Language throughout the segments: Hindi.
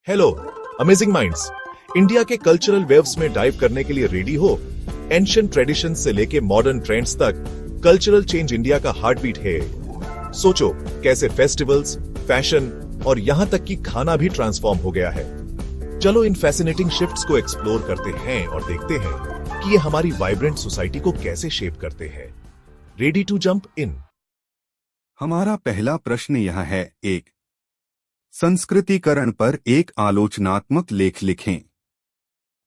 Hello amazing minds. इंडिया के कल्चरल वेव्स में डाइव करने के लिए रेडी हो? एंशिएंट ट्रेडिशन से लेके मॉडर्न ट्रेंड्स तक कल्चरल चेंज इंडिया का हार्ट बीट है। सोचो कैसे फेस्टिवल्स, फैशन और यहाँ तक कि खाना भी ट्रांसफॉर्म हो गया है। चलो इन फैसिनेटिंग शिफ्ट्स को एक्सप्लोर करते हैं और देखते हैं कि ये हमारी वाइब्रेंट सोसाइटी को कैसे शेप करते हैं। Ready to jump in. हमारा पहला प्रश्न यह है, एक संस्कृतिकरण पर एक आलोचनात्मक लेख लिखें।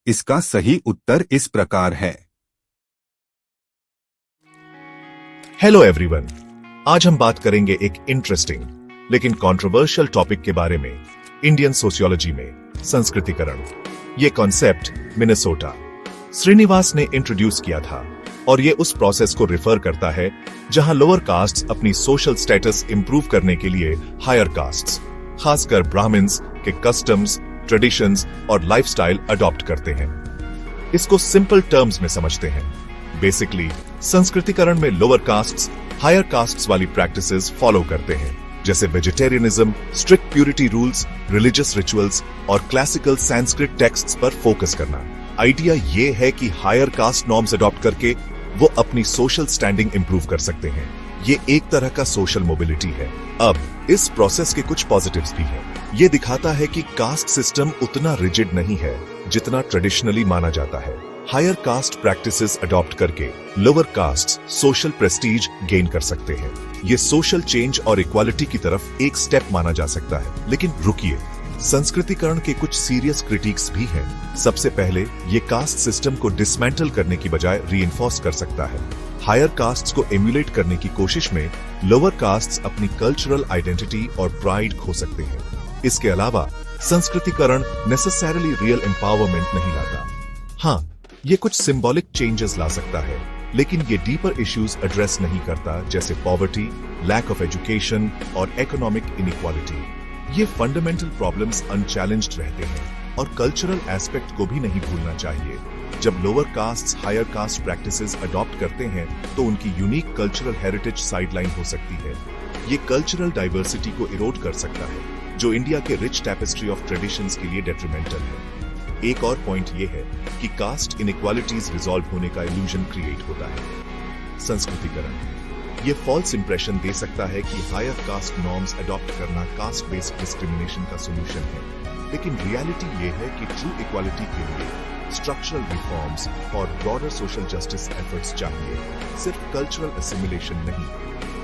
इसका सही उत्तर इस प्रकार है। हेलो एवरीवन, आज हम बात करेंगे एक इंटरेस्टिंग लेकिन कंट्रोवर्शियल टॉपिक के बारे में, इंडियन सोशियोलॉजी में संस्कृतिकरण। ये कॉन्सेप्ट मिनेसोटा श्रीनिवास ने इंट्रोड्यूस किया था और ये उस प्रोसेस को रिफर करता है जहां लोअर कास्ट्स अपनी सोशल स्टेटस इंप्रूव करने के लिए हायर कास्ट्स, खासकर ब्राह्मण्स के कस्टम्स, ट्रेडिशंस और लाइफस्टाइल अडॉप्ट करते हैं। इसको सिंपल टर्म्स में समझते हैं। बेसिकली संस्कृतिकरण में लोअर कास्ट्स हायर कास्ट्स वाली प्रैक्टिसेस फॉलो करते हैं, जैसे vegetarianism, strict purity rules, religious rituals और क्लासिकल संस्कृत टेक्स्ट्स पर फोकस करना। आइडिया ये है कि हायर कास्ट नॉर्म्स अडॉप्ट करके वो अपनी सोशल स्टैंडिंग इंप्रूव कर सकते हैं। ये एक तरह का सोशल मोबिलिटी है। अब इस प्रोसेस के कुछ पॉजिटिव्स भी हैं। ये दिखाता है कि कास्ट सिस्टम उतना रिजिड नहीं है जितना ट्रेडिशनली माना जाता है। हायर कास्ट प्रैक्टिसेस अडॉप्ट करके lower caste social Prestige gain कर सकते हैं। ये सोशल चेंज और इक्वालिटी की तरफ एक स्टेप माना जा सकता है। लेकिन रुकिए, संस्कृतिकरण के कुछ सीरियस क्रिटिक्स भी हैं। सबसे पहले ये कास्ट सिस्टम को डिसमेंटल करने की बजाय रीइंफोर्स कर सकता है। हायर कास्ट्स को एम्युलेट करने की कोशिश में लोअर कास्ट्स अपनी कल्चरल आइडेंटिटी और प्राइड खो सकते हैं। इसके अलावा संस्कृतिकरण नेसेसरली रियल एम्पावरमेंट नहीं लाता। हाँ, ये कुछ सिंबॉलिक चेंजेस ला सकता है, लेकिन ये डीपर इश्यूज एड्रेस नहीं करता, जैसे पॉवर्टी, लैक ऑफ एजुकेशन और इकोनॉमिक इनइक्वालिटी। ये फंडामेंटल प्रॉब्लम्स अनचैलेंज्ड रहते हैं और कल्चरल एस्पेक्ट को भी नहीं भूलना चाहिए। जब lower castes higher caste practices adopt करते हैं तो उनकी यूनिक कल्चरल हेरिटेज साइडलाइन हो सकती है। ये कल्चरल डाइवर्सिटी को इरोड कर सकता है, जो इंडिया के रिच टैपेस्ट्री ऑफ ट्रेडिशंस के लिए डेट्रीमेंटल है। एक और पॉइंट ये है कि कास्ट इनइक्वालिटीज रिजॉल्व होने का इल्यूजन क्रिएट होता है। संस्कृतिकरण ये फॉल्स इंप्रेशन दे सकता है कि हायर कास्ट नॉर्म्स अडॉप्ट करना कास्ट बेस्ड डिस्क्रिमिनेशन का सोल्यूशन है, लेकिन रियलिटी ये है कि ट्रू इक्वालिटी के लिए स्ट्रक्चरल रिफॉर्म्स और ब्रॉडर सोशल जस्टिस एफर्ट्स चाहिए, सिर्फ कल्चरल असिमिलेशन नहीं।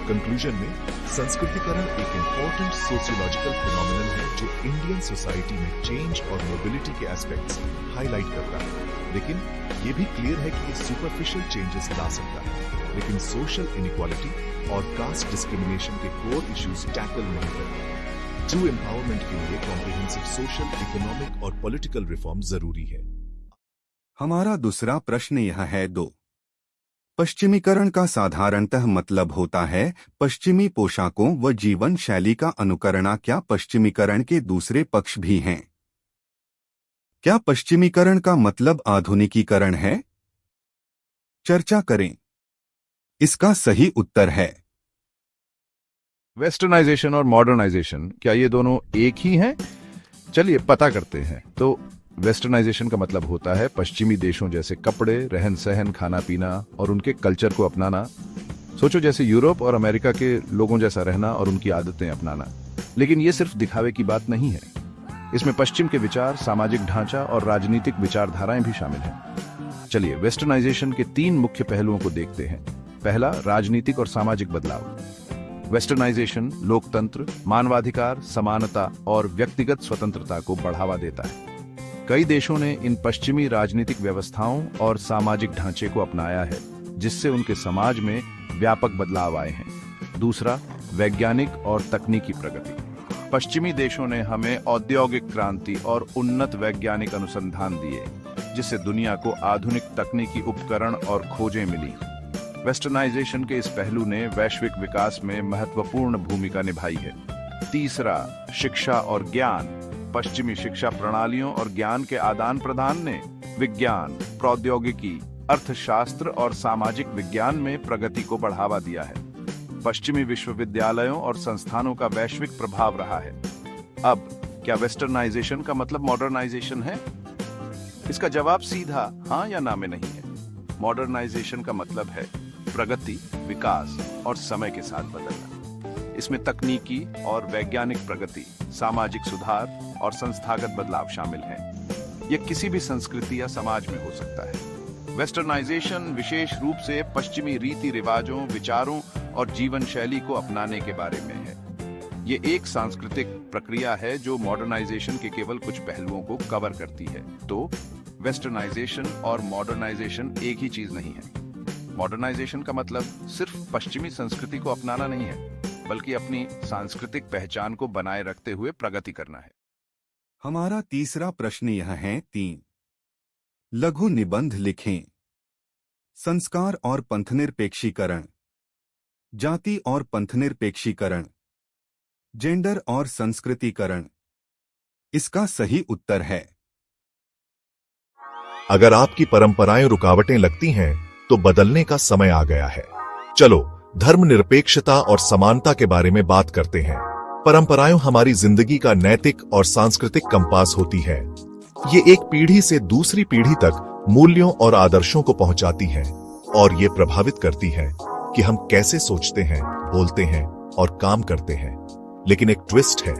कंक्लूजन में संस्कृतिकरण एक इंपॉर्टेंट सोशियोलॉजिकल फिनोमिनन है जो इंडियन सोसाइटी में चेंज और मोबिलिटी के एस्पेक्ट्स हाईलाइट करता है। लेकिन ये भी क्लियर है कि ये सुपरफिशियल चेंजेस ला सकता है, लेकिन सोशल इनइक्वालिटी और कास्ट डिस्क्रिमिनेशन के कोर इश्यूज टैकल नहीं करता। ट्रू एम्पावरमेंट के लिए कॉम्प्रिहेंसिव सोशल, इकोनॉमिक और पॉलिटिकल रिफॉर्म जरूरी है। हमारा दूसरा प्रश्न यह है, 2 पश्चिमीकरण का साधारणतः मतलब होता है पश्चिमी पोशाकों व जीवन शैली का अनुकरण। क्या पश्चिमीकरण के दूसरे पक्ष भी हैं? क्या पश्चिमीकरण का मतलब आधुनिकीकरण है? चर्चा करें। इसका सही उत्तर है वेस्टर्नाइजेशन और मॉडर्नाइजेशन। क्या ये दोनों एक ही हैं? चलिए पता करते हैं। तो वेस्टर्नाइजेशन का मतलब होता है पश्चिमी देशों जैसे कपड़े, रहन सहन, खाना पीना और उनके कल्चर को अपनाना। सोचो जैसे यूरोप और अमेरिका के लोगों जैसा रहना और उनकी आदतें अपनाना। लेकिन ये सिर्फ दिखावे की बात नहीं है। इसमें पश्चिम के विचार, सामाजिक ढांचा और राजनीतिक विचारधाराएं भी शामिल हैं। चलिए वेस्टर्नाइजेशन के 3 मुख्य पहलुओं को देखते हैं। पहला, राजनीतिक और सामाजिक बदलाव। वेस्टर्नाइजेशन लोकतंत्र, मानवाधिकार, समानता और व्यक्तिगत स्वतंत्रता को बढ़ावा देता है। कई देशों ने इन पश्चिमी राजनीतिक व्यवस्थाओं और सामाजिक ढांचे को अपनाया है, जिससे उनके समाज में व्यापक बदलाव आए हैं। दूसरा, वैज्ञानिक और तकनीकी प्रगति। पश्चिमी देशों ने हमें औद्योगिक क्रांति और उन्नत वैज्ञानिक अनुसंधान दिए, जिससे दुनिया को आधुनिक तकनीकी उपकरण और खोजें मिली। वेस्टर्नाइजेशन के इस पहलू ने वैश्विक विकास में महत्वपूर्ण भूमिका निभाई है। तीसरा, शिक्षा और ज्ञान। पश्चिमी शिक्षा प्रणालियों और ज्ञान के आदान प्रदान ने विज्ञान, प्रौद्योगिकी, अर्थशास्त्र और सामाजिक विज्ञान में प्रगति को बढ़ावा दिया है। पश्चिमी विश्वविद्यालयों और संस्थानों का वैश्विक प्रभाव रहा है। अब क्या वेस्टर्नाइजेशन का मतलब मॉडर्नाइजेशन है? इसका जवाब सीधा हाँ या ना में नहीं है। मॉडर्नाइजेशन का मतलब है प्रगति, विकास और समय के साथ बदलना। इसमें तकनीकी और वैज्ञानिक प्रगति, सामाजिक सुधार और संस्थागत बदलाव शामिल हैं। यह किसी भी संस्कृति या समाज में हो सकता है। वेस्टर्नाइजेशन विशेष रूप से पश्चिमी रीति रिवाजों, विचारों और जीवन शैली को अपनाने के बारे में है। ये एक सांस्कृतिक प्रक्रिया है जो मॉडर्नाइजेशन के केवल कुछ पहलुओं को कवर करती है। तो वेस्टर्नाइजेशन और मॉडर्नाइजेशन एक ही चीज नहीं है। मॉडर्नाइजेशन का मतलब सिर्फ पश्चिमी संस्कृति को अपनाना नहीं है, बल्कि अपनी सांस्कृतिक पहचान को बनाए रखते हुए प्रगति करना है। हमारा तीसरा प्रश्न यह है 3। लघु निबंध लिखें। संस्कार और पंथनिरपेक्षीकरण, जाति और पंथनिरपेक्षीकरण, जेंडर और संस्कृतिकरण। इसका सही उत्तर है। अगर आपकी परंपराएं रुकावटें लगती हैं, तो बदलने का समय आ गया है। चलो धर्मनिरपेक्षता और समानता के बारे में बात करते हैं। परंपराएं हमारी जिंदगी का नैतिक और सांस्कृतिक कंपास होती है। ये एक पीढ़ी से दूसरी पीढ़ी तक मूल्यों और आदर्शों को पहुंचाती हैं और ये प्रभावित करती है कि हम कैसे सोचते हैं, बोलते हैं और काम करते हैं। लेकिन एक ट्विस्ट है,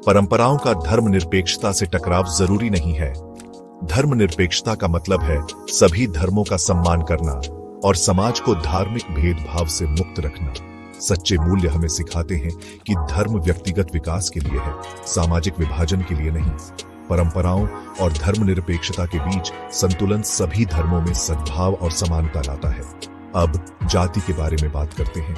परंपराओं का धर्मनिरपेक्षता से टकराव जरूरी नहीं है। धर्मनिरपेक्षता का मतलब है सभी धर्मों का सम्मान करना और समाज को धार्मिक भेदभाव से मुक्त रखना। सच्चे मूल्य हमें सिखाते हैं कि धर्म व्यक्तिगत विकास के लिए है, सामाजिक विभाजन के लिए नहीं। परंपराओं और धर्मनिरपेक्षता के बीच संतुलन सभी धर्मों में सद्भाव और समानता लाता है। अब जाति के बारे में बात करते हैं।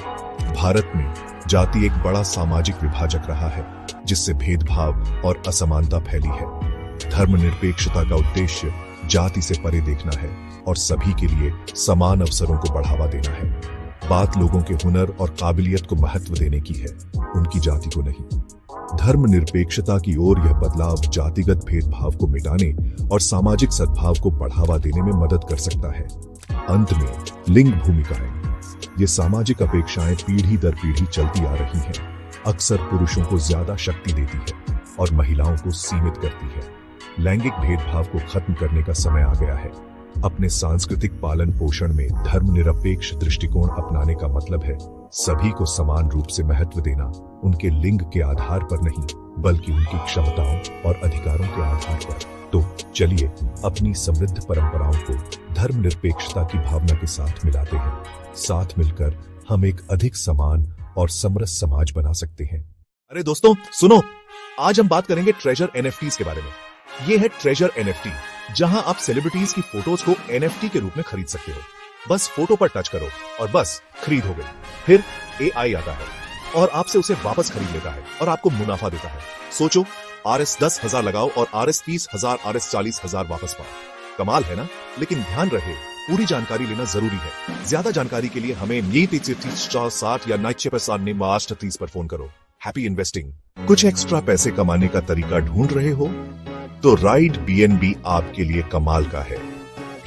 भारत में जाति एक बड़ा सामाजिक विभाजक रहा है, जिससे भेदभाव और असमानता फैली है। धर्मनिरपेक्षता का उद्देश्य जाति से परे देखना है और सभी के लिए समान अवसरों को बढ़ावा देना है। बात लोगों के हुनर और काबिलियत को महत्व देने की है, उनकी जाति को नहीं। धर्मनिरपेक्षता की ओर यह बदलाव जातिगत भेदभाव को मिटाने और सामाजिक सद्भाव को बढ़ावा देने में मदद कर सकता है। अंत में लिंग भूमिकाएं। ये सामाजिक अपेक्षाएं पीढ़ी दर पीढ़ी चलती आ रही हैं, अक्सर पुरुषों को ज्यादा शक्ति देती है और महिलाओं को सीमित करती है। लैंगिक भेदभाव को खत्म करने का समय आ गया है। अपने सांस्कृतिक पालन पोषण में धर्मनिरपेक्ष दृष्टिकोण अपनाने का मतलब है सभी को समान रूप से महत्व देना, उनके लिंग के आधार पर नहीं, बल्कि उनकी क्षमताओं और अधिकारों के आधार पर। तो चलिए अपनी समृद्ध परंपराओं को धर्मनिरपेक्षता की भावना के साथ मिलाते हैं। साथ मिलकर हम एक अधिक समान और समरस समाज बना सकते हैं। अरे दोस्तों सुनो, आज हम बात करेंगे ट्रेजर एनएफटीज के बारे में। ये है ट्रेजर एनएफटी, जहां आप सेलिब्रिटीज की फोटोज को एनएफटी के रूप में खरीद सकते हो। बस फोटो पर टच करो और बस खरीद हो गई। फिर एआई आता है और आपसे उसे वापस खरीद लेता है और आपको मुनाफा देता है। सोचो, RS 10,000 लगाओ और RS 30,000, RS 40,000 वापस पाओ। कमाल है ना? लेकिन ध्यान रहे, पूरी जानकारी लेना जरूरी है। ज्यादा जानकारी के लिए हमें 90 या 90 पर फोन करो। Happy investing. कुछ एक्स्ट्रा पैसे कमाने का तरीका ढूंढ रहे हो तो राइड BNB आपके लिए कमाल का है।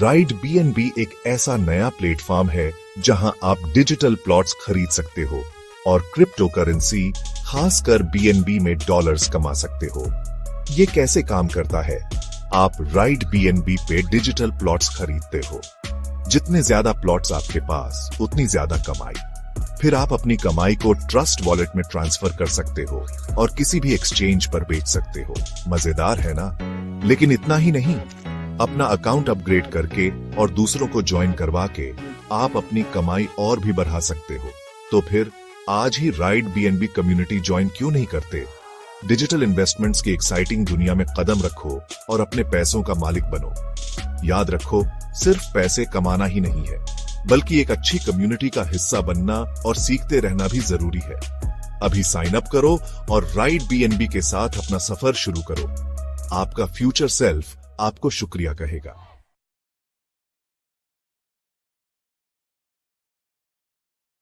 राइड BNB एक ऐसा नया प्लेटफॉर्म है जहां आप डिजिटल प्लॉट्स खरीद सकते हो और क्रिप्टो करेंसी, खासकर BNB में डॉलर्स कमा सकते हो। ये कैसे काम करता है? आप राइड BNB पे डिजिटल प्लॉट्स खरीदते हो। जितने ज्यादा प्लॉट्स आपके पास, उतनी ज्यादा कमाई। फिर आप अपनी कमाई को ट्रस्ट वॉलेट में ट्रांसफर कर सकते हो और किसी भी एक्सचेंज पर बेच सकते हो। मजेदार है ना? लेकिन इतना ही नहीं, अपना अकाउंट अपग्रेड करके और दूसरों को ज्वाइन करवा के आप अपनी कमाई और भी बढ़ा सकते हो। तो फिर आज ही राइड BNB कम्युनिटी ज्वाइन क्यों नहीं करते? डिजिटल इन्वेस्टमेंट्स की एक्साइटिंग दुनिया में कदम रखो और अपने पैसों का मालिक बनो। याद रखो, सिर्फ पैसे कमाना ही नहीं है, बल्कि एक अच्छी कम्युनिटी का हिस्सा बनना और सीखते रहना भी जरूरी है। अभी साइन अप करो और राइड BNB के साथ अपना सफर शुरू करो। आपका फ्यूचर सेल्फ आपको शुक्रिया कहेगा।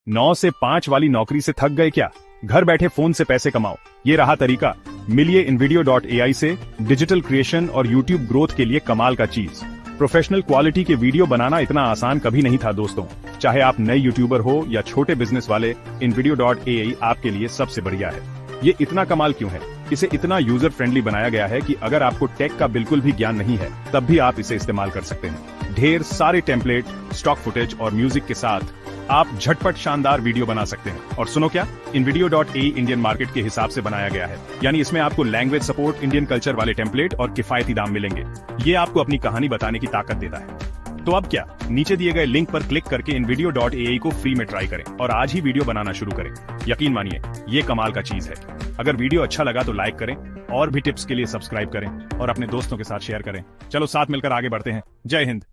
9 से 5 वाली नौकरी से थक गए क्या? घर बैठे फोन से पैसे कमाओ, ये रहा तरीका। मिलिए invideo.ai से डिजिटल क्रिएशन और YouTube ग्रोथ के लिए कमाल का चीज। प्रोफेशनल क्वालिटी के वीडियो बनाना इतना आसान कभी नहीं था दोस्तों। चाहे आप नए यूट्यूबर हो या छोटे बिजनेस वाले, invideo.ai आपके लिए सबसे बढ़िया है। ये इतना कमाल क्यों है? इसे इतना यूजर फ्रेंडली बनाया गया है कि अगर आपको टेक का बिल्कुल भी ज्ञान नहीं है तब भी आप इसे इस्तेमाल कर सकते हैं। ढेर सारे टेम्पलेट, स्टॉक फुटेज और म्यूजिक के साथ आप झटपट शानदार वीडियो बना सकते हैं। और सुनो क्या, InVideo.ai इंडियन मार्केट के हिसाब से बनाया गया है, यानी इसमें आपको लैंग्वेज सपोर्ट, इंडियन कल्चर वाले टेम्पलेट और किफायती दाम मिलेंगे। ये आपको अपनी कहानी बताने की ताकत देता है। तो अब क्या, नीचे दिए गए लिंक पर क्लिक करके InVideo.ai को फ्री में ट्राई करें और आज ही वीडियो बनाना शुरू करें। यकीन मानिए, ये कमाल का चीज है। अगर वीडियो अच्छा लगा तो लाइक करें, और भी टिप्स के लिए सब्सक्राइब करें और अपने दोस्तों के साथ शेयर करें। चलो साथ मिलकर आगे बढ़ते हैं। जय हिंद।